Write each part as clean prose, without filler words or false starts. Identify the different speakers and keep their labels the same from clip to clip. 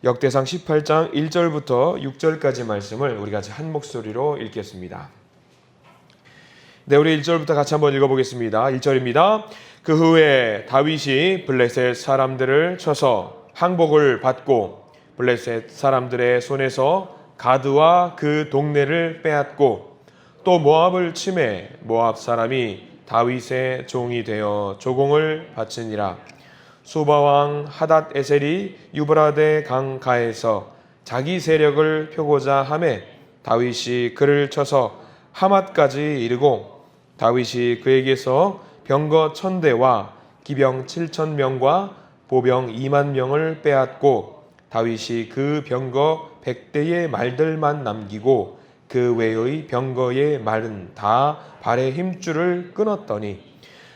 Speaker 1: 역대상 18장 1절부터 6절까지 말씀을 우리 같이 한 목소리로 읽겠습니다. 네, 우리 1절부터 같이 한번 읽어보겠습니다. 1절입니다. 그 후에 다윗이 블레셋 사람들을 쳐서 항복을 받고 블레셋 사람들의 손에서 가드와 그 동네를 빼앗고 또 모압을 치매 모압 사람이 다윗의 종이 되어 조공을 바치니라. 소바왕 하닷 에셀이 유브라데 강가에서 자기 세력을 펴고자 하매 다윗이 그를 쳐서 하맛까지 이르고 다윗이 그에게서 병거 1000대와 기병 7000명과 보병 20000명을 빼앗고 다윗이 그 병거 100대의 말들만 남기고 그 외의 병거의 말은 다 발의 힘줄을 끊었더니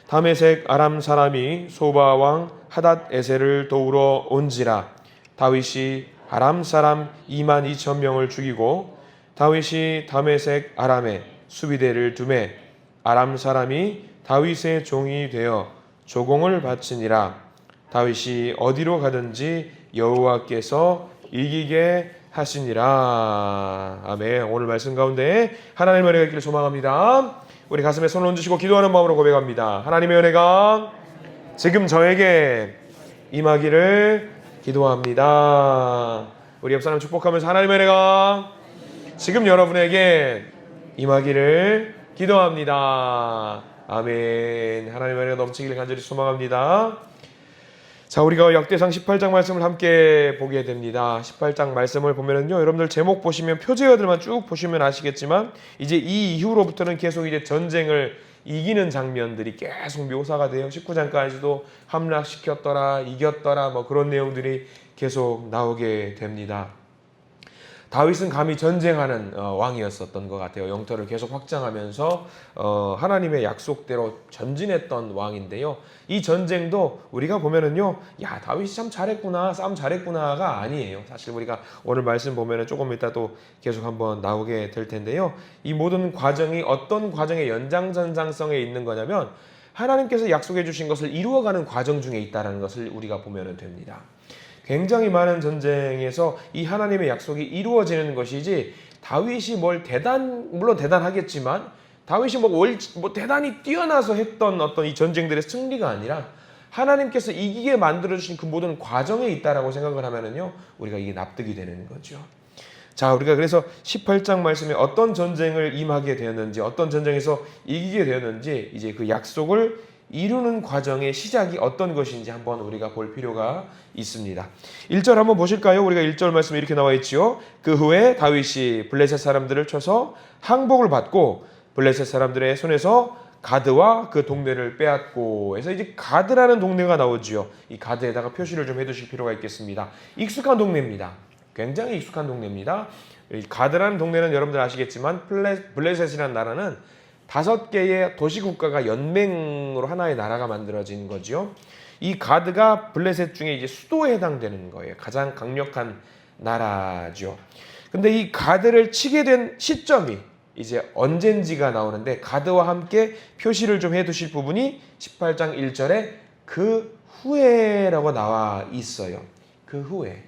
Speaker 1: 다메섹 아람 사람이 소바왕 하닷 에셀을 도우러 온지라. 다윗이 아람 사람 22,000명을 죽이고 다윗이 다메섹 아람에 수비대를 두매 아람 사람이 다윗의 종이 되어 조공을 바치니라. 다윗이 어디로 가든지 여호와께서 이기게 하시니라. 아멘. 오늘 말씀 가운데 하나님의 은혜가 있기를 소망합니다. 우리 가슴에 손을 얹으시고 기도하는 마음으로 고백합니다. 하나님의 은혜가 지금 저에게 임하기를 기도합니다. 우리 옆 사람 축복하면서 하나님의 은혜가 지금 여러분에게 임하기를 기도합니다. 아멘. 하나님의 은혜가 넘치기를 간절히 소망합니다. 자, 우리가 역대상 18장 말씀을 함께 보게 됩니다. 18장 말씀을 보면은요, 여러분들 제목 보시면 표제어들만 쭉 보시면 아시겠지만 이제 이 이후로부터는 계속 이제 전쟁을 이기는 장면들이 계속 묘사가 돼요. 19장까지도 함락시켰더라, 이겼더라, 뭐 그런 내용들이 계속 나오게 됩니다. 다윗은 감히 전쟁하는 왕이었었던 것 같아요. 영토를 계속 확장하면서 하나님의 약속대로 전진했던 왕인데요. 이 전쟁도 우리가 보면은요, 야, 다윗이 참 잘했구나, 싸움 잘했구나가 아니에요. 사실 우리가 오늘 말씀 보면은 조금 이따 또 계속 한번 나오게 될 텐데요. 이 모든 과정이 어떤 과정의 연장선상성에 있는 거냐면 하나님께서 약속해 주신 것을 이루어가는 과정 중에 있다는 것을 우리가 보면 됩니다. 굉장히 많은 전쟁에서 이 하나님의 약속이 이루어지는 것이지 다윗이 물론 대단하겠지만 다윗이 뭐 대단히 뛰어나서 했던 어떤 이 전쟁들의 승리가 아니라 하나님께서 이기게 만들어주신 그 모든 과정에 있다라고 생각을 하면은요, 우리가 이게 납득이 되는 거죠. 자, 우리가 그래서 18장 말씀에 어떤 전쟁을 임하게 되었는지, 어떤 전쟁에서 이기게 되었는지, 이제 그 약속을 이루는 과정의 시작이 어떤 것인지 한번 우리가 볼 필요가 있습니다. 1절 한번 보실까요? 우리가 1절 말씀에 이렇게 나와 있지요. 그 후에 다윗이 블레셋 사람들을 쳐서 항복을 받고 블레셋 사람들의 손에서 가드와 그 동네를 빼앗고 해서 이제 가드라는 동네가 나오지요. 이 가드에다가 표시를 좀 해두실 필요가 있겠습니다. 익숙한 동네입니다. 굉장히 익숙한 동네입니다. 이 가드라는 동네는 여러분들 아시겠지만 블레셋이라는 나라는 5개의 도시국가가 연맹으로 하나의 나라가 만들어진 거죠. 이 가드가 블레셋 중에 이제 수도에 해당되는 거예요. 가장 강력한 나라죠. 근데 이 가드를 치게 된 시점이 이제 언젠지가 나오는데 가드와 함께 표시를 좀 해두실 부분이 18장 1절에 그 후에라고 나와 있어요. 그 후에.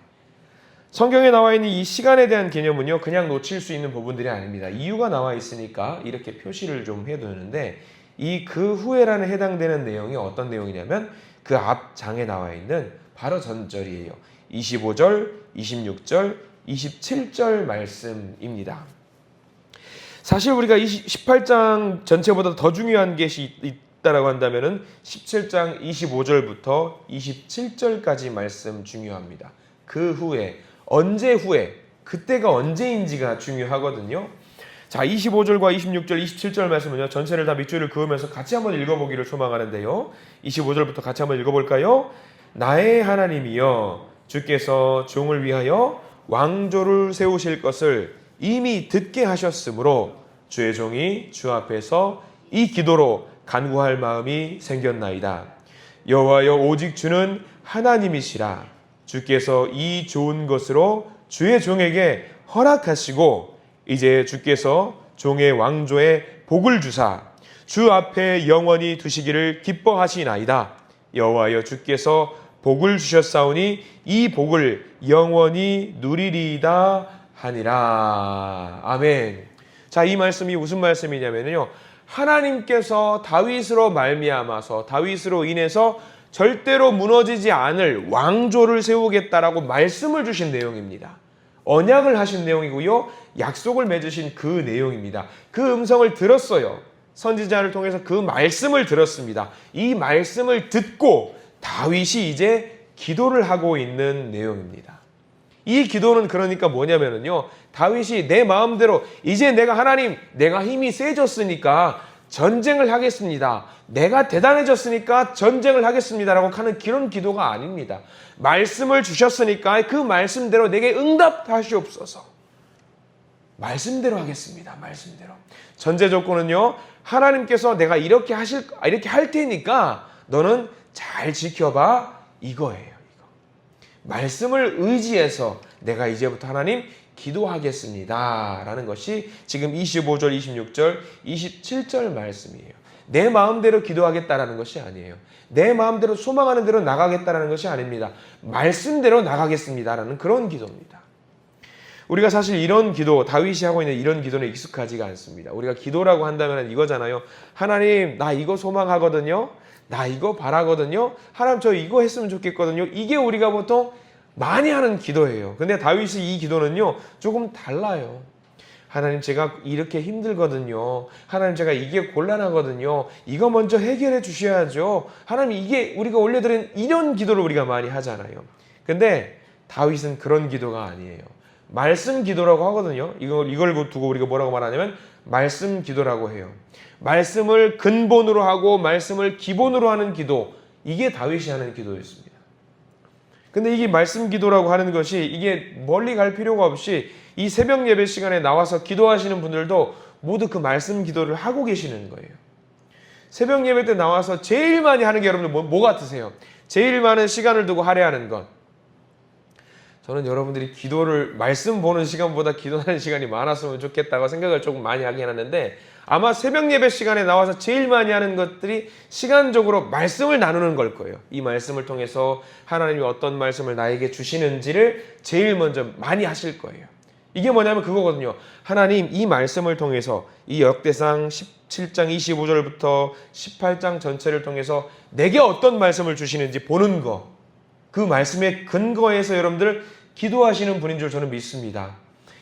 Speaker 1: 성경에 나와 있는 이 시간에 대한 개념은요, 그냥 놓칠 수 있는 부분들이 아닙니다. 이유가 나와 있으니까 이렇게 표시를 좀 해두는데 이 그 후에라는 해당되는 내용이 어떤 내용이냐면 그 앞 장에 나와 있는 바로 전절이에요. 25절, 26절, 27절 말씀입니다. 사실 우리가 18장 전체보다 더 중요한 것이 있다라고 한다면은 17장 25절부터 27절까지 말씀 중요합니다. 그 후에, 언제 후에, 그때가 언제인지가 중요하거든요. 자, 25절과 26절, 27절 말씀은요, 전체를 다 밑줄을 그으면서 같이 한번 읽어보기를 소망하는데요. 25절부터 같이 한번 읽어볼까요? 나의 하나님이여, 주께서 종을 위하여 왕조를 세우실 것을 이미 듣게 하셨으므로 주의 종이 주 앞에서 이 기도로 간구할 마음이 생겼나이다. 여호와여, 오직 주는 하나님이시라. 주께서 이 좋은 것으로 주의 종에게 허락하시고 이제 주께서 종의 왕조에 복을 주사 주 앞에 영원히 두시기를 기뻐하시나이다. 여호와여, 주께서 복을 주셨사오니 이 복을 영원히 누리리이다 하니라. 아멘. 자, 이 말씀이 무슨 말씀이냐면요, 하나님께서 다윗으로 말미암아서, 다윗으로 인해서 절대로 무너지지 않을 왕조를 세우겠다라고 말씀을 주신 내용입니다. 언약을 하신 내용이고요, 약속을 맺으신 그 내용입니다. 그 음성을 들었어요. 선지자를 통해서 그 말씀을 들었습니다. 이 말씀을 듣고 다윗이 이제 기도를 하고 있는 내용입니다. 이 기도는 그러니까 뭐냐면요, 다윗이 내 마음대로 이제 하나님, 내가 힘이 세졌으니까 전쟁을 하겠습니다. 내가 대단해졌으니까 전쟁을 하겠습니다라고 하는 그런 기도가 아닙니다. 말씀을 주셨으니까 그 말씀대로 내게 응답하시옵소서. 말씀대로 하겠습니다. 말씀대로. 전제 조건은요, 하나님께서 내가 이렇게 할 테니까 너는 잘 지켜봐, 이거예요. 이거. 말씀을 의지해서 내가 이제부터 하나님 기도하겠습니다 라는 것이 지금 25절, 26절, 27절 말씀이에요. 내 마음대로 기도하겠다라는 것이 아니에요. 내 마음대로 소망하는 대로 나가겠다라는 것이 아닙니다. 말씀대로 나가겠습니다라는 그런 기도입니다. 우리가 사실 이런 기도, 다윗이 하고 있는 이런 기도는 익숙하지가 않습니다. 우리가 기도라고 한다면 이거잖아요. 하나님, 나 이거 소망하거든요. 나 이거 바라거든요. 하나님, 저 이거 했으면 좋겠거든요. 이게 우리가 보통 많이 하는 기도예요. 근데 다윗의 이 기도는요, 조금 달라요. 하나님, 제가 이렇게 힘들거든요. 하나님, 제가 이게 곤란하거든요. 이거 먼저 해결해 주셔야죠. 하나님, 이게 우리가 올려드린 이런 기도를 우리가 많이 하잖아요. 근데 다윗은 그런 기도가 아니에요. 말씀 기도라고 하거든요. 이걸 두고 우리가 뭐라고 말하냐면 말씀 기도라고 해요. 말씀을 근본으로 하고 말씀을 기본으로 하는 기도, 이게 다윗이 하는 기도였습니다. 근데 이게 말씀 기도라고 하는 것이 이게 멀리 갈 필요가 없이 이 새벽 예배 시간에 나와서 기도하시는 분들도 모두 그 말씀 기도를 하고 계시는 거예요. 새벽 예배 때 나와서 제일 많이 하는 게 여러분들 뭐 같으세요? 제일 많은 시간을 두고 할애하는 것. 저는 여러분들이 기도를 말씀 보는 시간보다 기도하는 시간이 많았으면 좋겠다고 생각을 조금 많이 하긴 하는데, 아마 새벽 예배 시간에 나와서 제일 많이 하는 것들이 시간적으로 말씀을 나누는 걸 거예요. 이 말씀을 통해서 하나님이 어떤 말씀을 나에게 주시는지를 제일 먼저 많이 하실 거예요. 이게 뭐냐면 그거거든요. 하나님, 이 말씀을 통해서 이 역대상 17장 25절부터 18장 전체를 통해서 내게 어떤 말씀을 주시는지 보는 거, 그 말씀의 근거에서 여러분들 기도하시는 분인 줄 저는 믿습니다.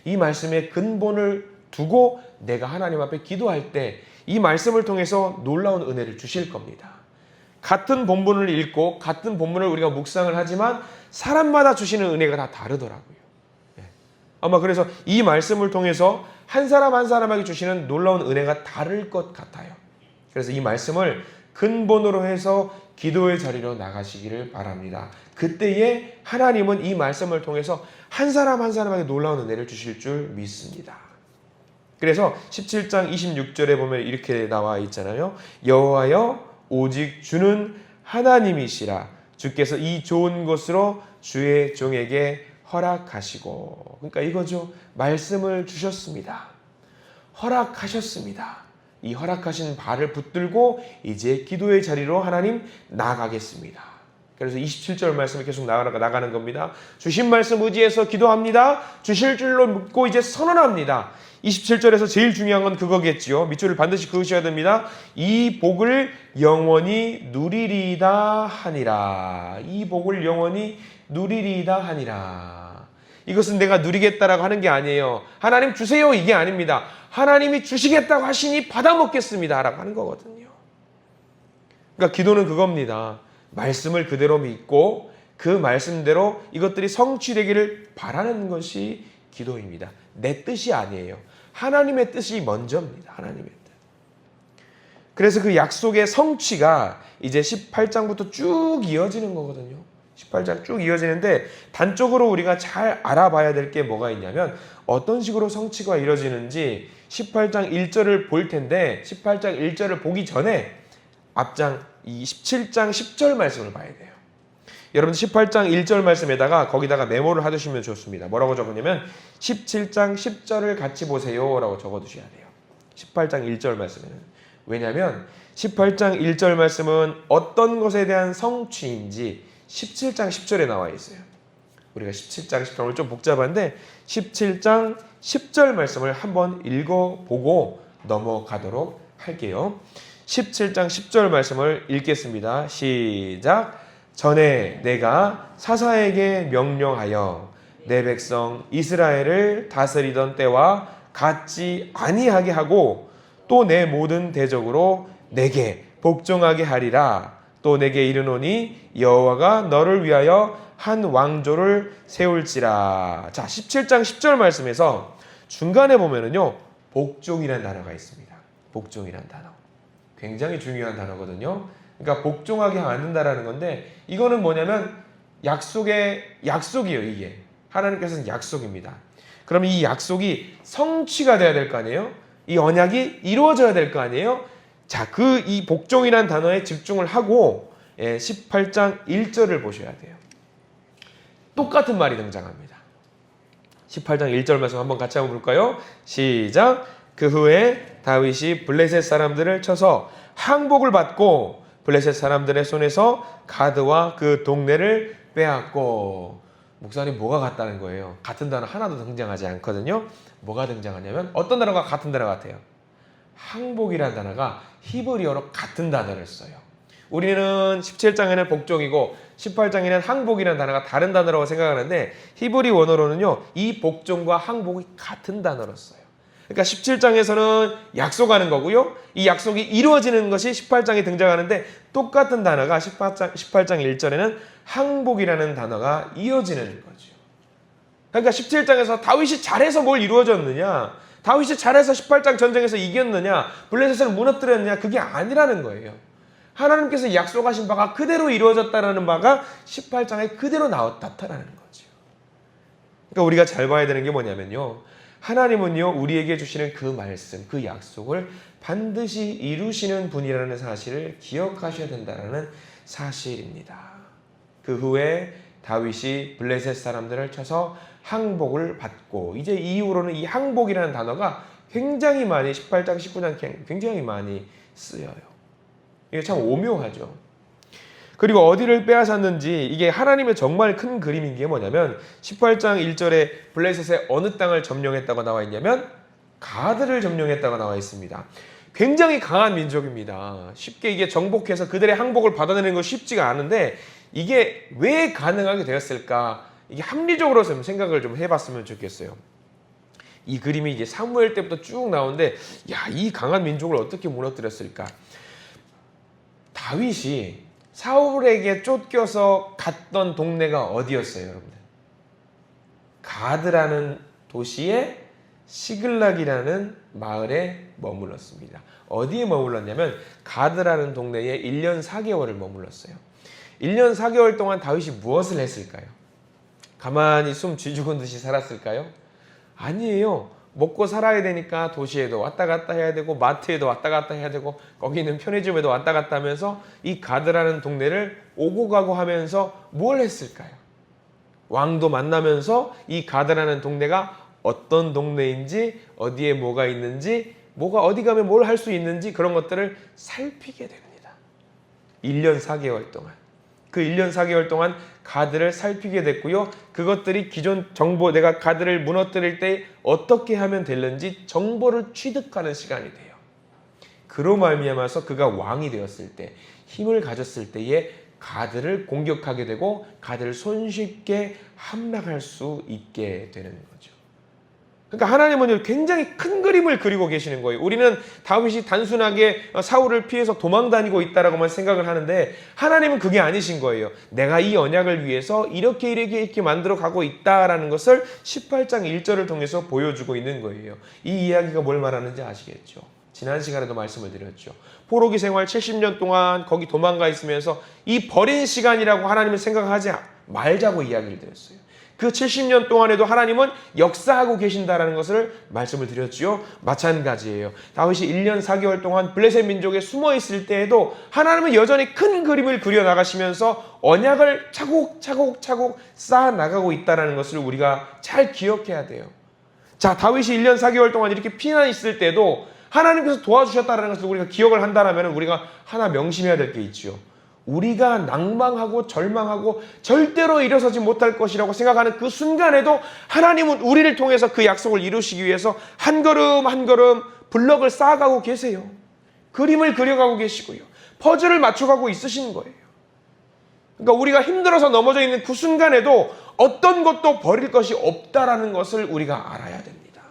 Speaker 1: 이 말씀의 근본을 두고 내가 하나님 앞에 기도할 때 이 말씀을 통해서 놀라운 은혜를 주실 겁니다. 같은 본문을 읽고 같은 본문을 우리가 묵상을 하지만 사람마다 주시는 은혜가 다 다르더라고요. 아마 그래서 이 말씀을 통해서 한 사람 한 사람에게 주시는 놀라운 은혜가 다를 것 같아요. 그래서 이 말씀을 근본으로 해서 기도의 자리로 나가시기를 바랍니다. 그때에 하나님은 이 말씀을 통해서 한 사람 한 사람에게 놀라운 은혜를 주실 줄 믿습니다. 그래서 17장 26절에 보면 이렇게 나와 있잖아요. 여호와여, 오직 주는 하나님이시라. 주께서 이 좋은 것으로 주의 종에게 허락하시고. 그러니까 이거죠. 말씀을 주셨습니다. 허락하셨습니다. 이 허락하신 바를 붙들고 이제 기도의 자리로 하나님 나가겠습니다. 그래서 27절 말씀이 계속 나가는 겁니다. 주신 말씀 의지해서 기도합니다. 주실 줄로 믿고 이제 선언합니다. 27절에서 제일 중요한 건 그거겠지요. 밑줄을 반드시 그으셔야 됩니다. 이 복을 영원히 누리리이다 하니라. 이 복을 영원히 누리리이다 하니라. 이것은 내가 누리겠다라고 하는 게 아니에요. 하나님 주세요, 이게 아닙니다. 하나님이 주시겠다고 하시니 받아먹겠습니다 라고 하는 거거든요. 그러니까 기도는 그겁니다. 말씀을 그대로 믿고 그 말씀대로 이것들이 성취되기를 바라는 것이 기도입니다. 내 뜻이 아니에요. 하나님의 뜻이 먼저입니다. 하나님의 뜻. 그래서 그 약속의 성취가 이제 18장부터 쭉 이어지는 거거든요. 18장 쭉 이어지는데 단적으로 우리가 잘 알아봐야 될 게 뭐가 있냐면 어떤 식으로 성취가 이루어지는지 18장 1절을 볼 텐데 18장 1절을 보기 전에 앞장 이 17장 10절 말씀을 봐야 돼요. 여러분 18장 1절 말씀에다가 거기다가 메모를 해두시면 좋습니다. 뭐라고 적었냐면 17장 10절을 같이 보세요 라고 적어두셔야 돼요. 18장 1절 말씀에는. 왜냐하면 18장 1절 말씀은 어떤 것에 대한 성취인지 17장 10절에 나와 있어요. 우리가 17장 10절 오늘 좀 복잡한데 17장 10절 말씀을 한번 읽어보고 넘어가도록 할게요. 17장 10절 말씀을 읽겠습니다. 시작. 전에 내가 사사에게 명령하여 내 백성 이스라엘을 다스리던 때와 같지 아니하게 하고 또 내 모든 대적으로 내게 복종하게 하리라. 또 내게 이르노니 여호와가 너를 위하여 한 왕조를 세울지라. 자, 17장 10절 말씀에서 중간에 보면은요, 복종이라는 단어가 있습니다. 복종이라는 단어. 굉장히 중요한 단어거든요. 그러니까 복종하게 만든다라는 건데, 이거는 뭐냐면 약속이에요, 이게. 하나님께서는 약속입니다. 그럼 이 약속이 성취가 돼야 될 거 아니에요? 이 언약이 이루어져야 될 거 아니에요? 자, 이 복종이라는 단어에 집중을 하고 18장 1절을 보셔야 돼요. 똑같은 말이 등장합니다. 18장 1절 말씀 한번 같이 한번 볼까요? 시작. 그 후에 다윗이 블레셋 사람들을 쳐서 항복을 받고 블레셋 사람들의 손에서 가드와 그 동네를 빼앗고. 목사님 뭐가 같다는 거예요? 같은 단어 하나도 등장하지 않거든요. 뭐가 등장하냐면 어떤 단어가 같은 단어 같아요? 항복이라는 단어가 히브리어로 같은 단어를 써요. 우리는 17장에는 복종이고 18장에는 항복이라는 단어가 다른 단어라고 생각하는데 히브리 원어로는요, 이 복종과 항복이 같은 단어로 써요. 그러니까 17장에서는 약속하는 거고요, 이 약속이 이루어지는 것이 18장에 등장하는데 똑같은 단어가 18장 1절에는 항복이라는 단어가 이어지는 거죠. 그러니까 17장에서 다윗이 잘해서 뭘 이루어졌느냐, 다윗이 잘해서 18장 전쟁에서 이겼느냐, 블레셋을 무너뜨렸느냐, 그게 아니라는 거예요. 하나님께서 약속하신 바가 그대로 이루어졌다라는 바가 18장에 그대로 나타나는 거죠. 그러니까 우리가 잘 봐야 되는 게 뭐냐면요, 하나님은요, 우리에게 주시는 그 말씀, 그 약속을 반드시 이루시는 분이라는 사실을 기억하셔야 된다는 사실입니다. 그 후에 다윗이 블레셋 사람들을 쳐서 항복을 받고, 이제 이후로는 이 항복이라는 단어가 굉장히 많이 18장, 19장 굉장히 많이 쓰여요. 이게 참 오묘하죠. 그리고 어디를 빼앗았는지, 이게 하나님의 정말 큰 그림인 게 뭐냐면 18장 1절에 블레셋의 어느 땅을 점령했다고 나와 있냐면 가드를 점령했다고 나와 있습니다. 굉장히 강한 민족입니다. 쉽게 이게 정복해서 그들의 항복을 받아내는 건 쉽지가 않은데, 이게 왜 가능하게 되었을까? 이게 합리적으로 좀 생각을 좀 해봤으면 좋겠어요. 이 그림이 이제 사무엘 때부터 쭉 나오는데, 야, 이 강한 민족을 어떻게 무너뜨렸을까? 다윗이 사울에게 쫓겨서 갔던 동네가 어디였어요, 여러분들? 가드라는 도시에 시글락이라는 마을에 머물렀습니다. 어디에 머물렀냐면 가드라는 동네에 1년 4개월을 머물렀어요. 1년 4개월 동안 다윗이 무엇을 했을까요? 가만히 숨 쥐죽은 듯이 살았을까요? 아니에요. 먹고 살아야 되니까 도시에도 왔다 갔다 해야 되고 마트에도 왔다 갔다 해야 되고 거기 있는 편의점에도 왔다 갔다 하면서 이 가드라는 동네를 오고 가고 하면서 뭘 했을까요? 왕도 만나면서 이 가드라는 동네가 어떤 동네인지, 어디에 뭐가 있는지, 뭐가 어디 가면 뭘 할 수 있는지 그런 것들을 살피게 됩니다. 1년 4개월 동안. 그 1년 4개월 동안 가드를 살피게 됐고요. 그것들이 기존 정보, 내가 가드를 무너뜨릴 때 어떻게 하면 되는지 정보를 취득하는 시간이 돼요. 그로 말미암아서 그가 왕이 되었을 때, 힘을 가졌을 때에 가드를 공격하게 되고 가드를 손쉽게 함락할 수 있게 되는 거죠. 그러니까 하나님은 굉장히 큰 그림을 그리고 계시는 거예요. 우리는 다윗이 단순하게 사울을 피해서 도망 다니고 있다라고만 생각을 하는데 하나님은 그게 아니신 거예요. 내가 이 언약을 위해서 이렇게 만들어 가고 있다라는 것을 18장 1절을 통해서 보여주고 있는 거예요. 이 이야기가 뭘 말하는지 아시겠죠? 지난 시간에도 말씀을 드렸죠. 포로기 생활 70년 동안 거기 도망가 있으면서 이 버린 시간이라고 하나님은 생각하지 말자고 이야기를 드렸어요. 그 70년 동안에도 하나님은 역사하고 계신다라는 것을 말씀을 드렸지요. 마찬가지예요. 다윗이 1년 4개월 동안 블레셋 민족에 숨어 있을 때에도 하나님은 여전히 큰 그림을 그려 나가시면서 언약을 차곡차곡 쌓아 나가고 있다는 것을 우리가 잘 기억해야 돼요. 자, 다윗이 1년 4개월 동안 이렇게 피난 있을 때도 하나님께서 도와주셨다는 것을 우리가 기억을 한다면 우리가 하나 명심해야 될 게 있죠. 우리가 낭망하고 절망하고 절대로 일어서지 못할 것이라고 생각하는 그 순간에도 하나님은 우리를 통해서 그 약속을 이루시기 위해서 한 걸음 한 걸음 블럭을 쌓아가고 계세요. 그림을 그려가고 계시고요. 퍼즐을 맞춰가고 있으신 거예요. 그러니까 우리가 힘들어서 넘어져 있는 그 순간에도 어떤 것도 버릴 것이 없다라는 것을 우리가 알아야 됩니다.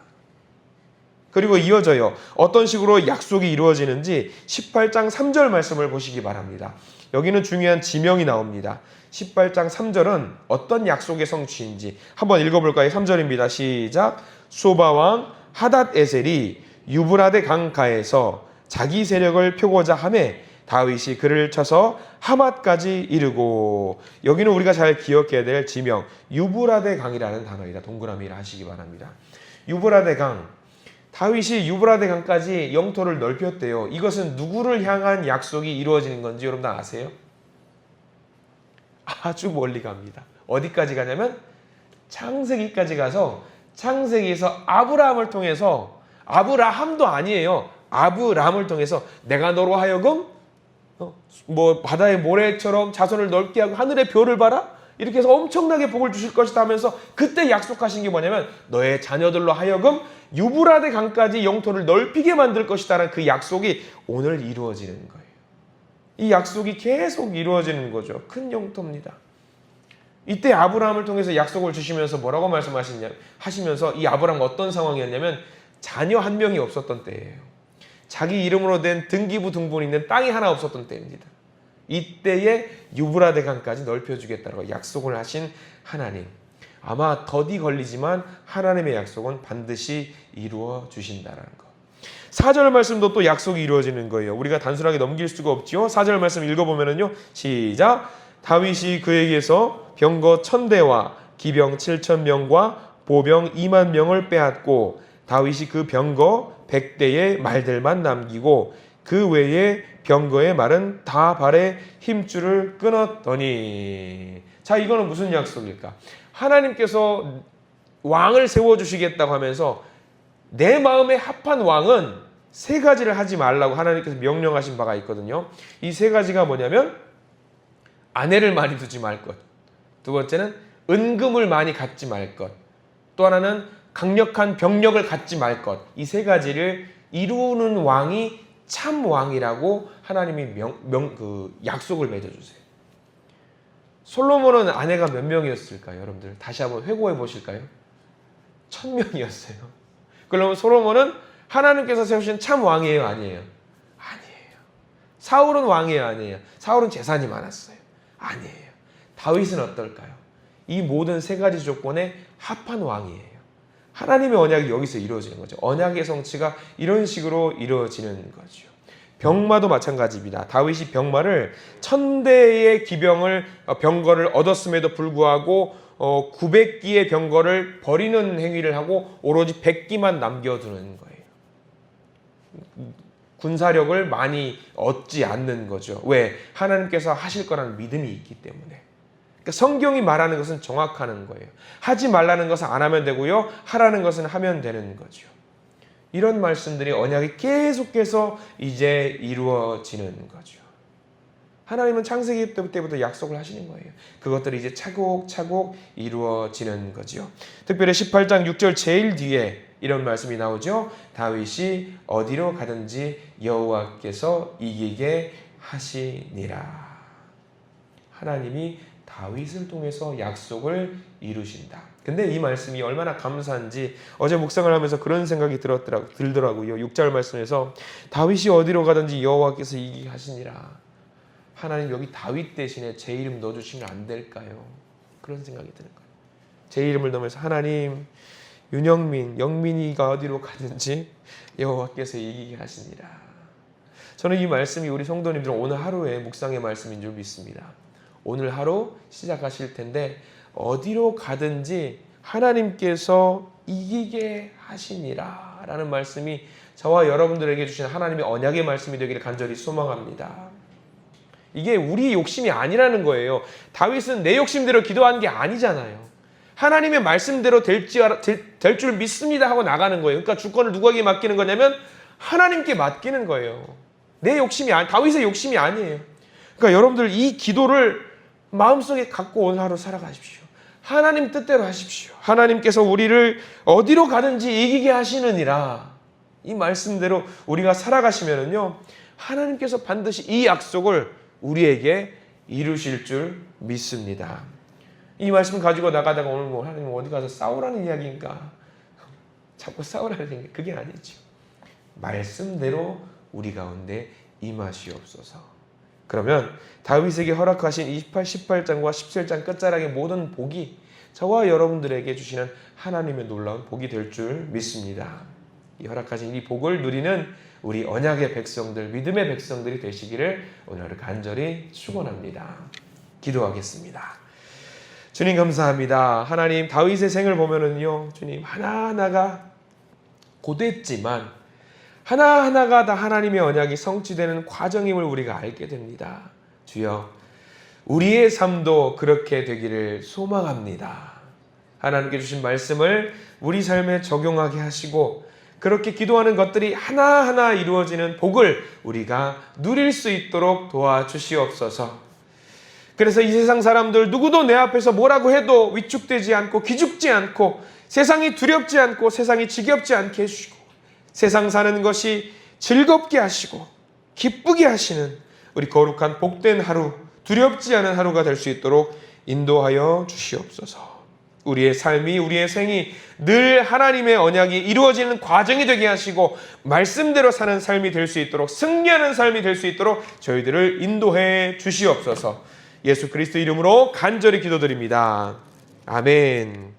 Speaker 1: 그리고 이어져요. 어떤 식으로 약속이 이루어지는지 18장 3절 말씀을 보시기 바랍니다. 여기는 중요한 지명이 나옵니다. 18장 3절은 어떤 약속의 성취인지 한번 읽어볼까요? 3절입니다. 시작. 소바왕 하닷 에셀이 유브라데 강가에서 자기 세력을 펴고자 하매 다윗이 그를 쳐서 하맛까지 이르고, 여기는 우리가 잘 기억해야 될 지명 유브라데 강이라는 단어이다. 동그라미를 하시기 바랍니다. 유브라데 강, 다윗이 유브라데 강까지 영토를 넓혔대요. 이것은 누구를 향한 약속이 이루어지는 건지 여러분 다 아세요? 아주 멀리 갑니다. 어디까지 가냐면 창세기까지 가서 창세기에서 아브라함을 통해서, 아브라함도 아니에요. 아브람을 통해서 내가 너로 하여금 바다의 모래처럼 자손을 넓게 하고 하늘의 별을 봐라, 이렇게 해서 엄청나게 복을 주실 것이다 하면서 그때 약속하신 게 뭐냐면 너의 자녀들로 하여금 유브라데 강까지 영토를 넓히게 만들 것이다라는 그 약속이 오늘 이루어지는 거예요. 이 약속이 계속 이루어지는 거죠. 큰 영토입니다. 이때 아브라함을 통해서 약속을 주시면서 뭐라고 하시면서 이 아브라함은 어떤 상황이었냐면 자녀 한 명이 없었던 때예요. 자기 이름으로 된 등기부 등본이 있는 땅이 하나 없었던 때입니다. 이때에 유브라데 강까지 넓혀주겠다고 약속을 하신 하나님. 아마 더디 걸리지만 하나님의 약속은 반드시 이루어 주신다는 것. 4절 말씀도 또 약속이 이루어지는 거예요. 우리가 단순하게 넘길 수가 없지요. 4절 말씀 읽어보면요. 시작. 다윗이 그에게서 병거 1000대와 기병 7000명과 보병 2만 명을 빼앗고 다윗이 그 병거 100대의 말들만 남기고 그 외에 병거의 말은 다 발에 힘줄을 끊었더니. 자, 이거는 무슨 약속일까? 하나님께서 왕을 세워주시겠다고 하면서 내 마음에 합한 왕은 세 가지를 하지 말라고 하나님께서 명령하신 바가 있거든요. 이 세 가지가 뭐냐면 아내를 많이 두지 말 것, 두 번째는 은금을 많이 갖지 말 것, 또 하나는 강력한 병력을 갖지 말 것. 이 세 가지를 이루는 왕이 참 왕이라고 하나님이 약속을 맺어주세요. 솔로몬은 아내가 몇 명이었을까요? 여러분들 다시 한번 회고해 보실까요? 1000명이었어요. 그러면 솔로몬은 하나님께서 세우신 참 왕이에요? 아니에요? 아니에요. 사울은 왕이에요? 아니에요? 사울은 재산이 많았어요? 아니에요. 다윗은 어떨까요? 이 모든 세 가지 조건에 합한 왕이에요. 하나님의 언약이 여기서 이루어지는 거죠. 언약의 성취가 이런 식으로 이루어지는 거죠. 병마도 마찬가지입니다. 다윗이 병마를 1000대의 병거를 얻었음에도 불구하고 900기의 병거를 버리는 행위를 하고 오로지 100기만 남겨두는 거예요. 군사력을 많이 얻지 않는 거죠. 왜? 하나님께서 하실 거라는 믿음이 있기 때문에. 그러니까 성경이 말하는 것은 정확하는 거예요. 하지 말라는 것은 안 하면 되고요. 하라는 것은 하면 되는 거죠. 이런 말씀들이 언약이 계속해서 이제 이루어지는 거죠. 하나님은 창세기 때부터 약속을 하시는 거예요. 그것들이 이제 차곡차곡 이루어지는 거죠. 특별히 18장 6절 제일 뒤에 이런 말씀이 나오죠. 다윗이 어디로 가든지 여호와께서 이기게 하시니라. 하나님이 다윗을 통해서 약속을 이루신다. 근데 이 말씀이 얼마나 감사한지 어제 묵상을 하면서 그런 생각이 들더라고요. 6절 말씀에서 다윗이 어디로 가든지 여호와께서 이기게 하시니라. 하나님 여기 다윗 대신에 제 이름 넣어주시면 안 될까요? 그런 생각이 드는 거예요. 제 이름을 넣으면서 하나님 윤영민, 영민이가 어디로 가든지 여호와께서 이기게 하시니라. 저는 이 말씀이 우리 성도님들은 오늘 하루의 묵상의 말씀인 줄 믿습니다. 오늘 하루 시작하실 텐데 어디로 가든지 하나님께서 이기게 하시니라 라는 말씀이 저와 여러분들에게 주신 하나님의 언약의 말씀이 되기를 간절히 소망합니다. 이게 우리 욕심이 아니라는 거예요. 다윗은 내 욕심대로 기도한 게 아니잖아요. 하나님의 말씀대로 될 줄 믿습니다 하고 나가는 거예요. 그러니까 주권을 누구에게 맡기는 거냐면 하나님께 맡기는 거예요. 내 욕심이 다윗의 욕심이 아니에요. 그러니까 여러분들 이 기도를 마음속에 갖고 오늘 하루 살아가십시오. 하나님 뜻대로 하십시오. 하나님께서 우리를 어디로 가든지 이기게 하시느니라. 이 말씀대로 우리가 살아가시면은요, 하나님께서 반드시 이 약속을 우리에게 이루실 줄 믿습니다. 이 말씀 가지고 나가다가 오늘 뭐 하나님 어디 가서 싸우라는 이야기인가? 자꾸 싸우라는 이야기, 그게 아니죠. 말씀대로 우리 가운데 임하시옵소서. 그러면 다윗에게 허락하신 18장과 17장 끝자락의 모든 복이 저와 여러분들에게 주시는 하나님의 놀라운 복이 될 줄 믿습니다. 이 허락하신 이 복을 누리는 우리 언약의 백성들, 믿음의 백성들이 되시기를 오늘 간절히 축원합니다. 기도하겠습니다. 주님 감사합니다. 하나님, 다윗의 생을 보면은요, 주님 하나하나가 고됐지만 하나하나가 다 하나님의 언약이 성취되는 과정임을 우리가 알게 됩니다. 주여, 우리의 삶도 그렇게 되기를 소망합니다. 하나님께 주신 말씀을 우리 삶에 적용하게 하시고 그렇게 기도하는 것들이 하나하나 이루어지는 복을 우리가 누릴 수 있도록 도와주시옵소서. 그래서 이 세상 사람들 누구도 내 앞에서 뭐라고 해도 위축되지 않고 기죽지 않고 세상이 두렵지 않고 세상이 지겹지 않게 해주시고 세상 사는 것이 즐겁게 하시고 기쁘게 하시는 우리 거룩한 복된 하루, 두렵지 않은 하루가 될 수 있도록 인도하여 주시옵소서. 우리의 삶이, 우리의 생이 늘 하나님의 언약이 이루어지는 과정이 되게 하시고 말씀대로 사는 삶이 될 수 있도록, 승리하는 삶이 될 수 있도록 저희들을 인도해 주시옵소서. 예수 그리스도 이름으로 간절히 기도드립니다. 아멘.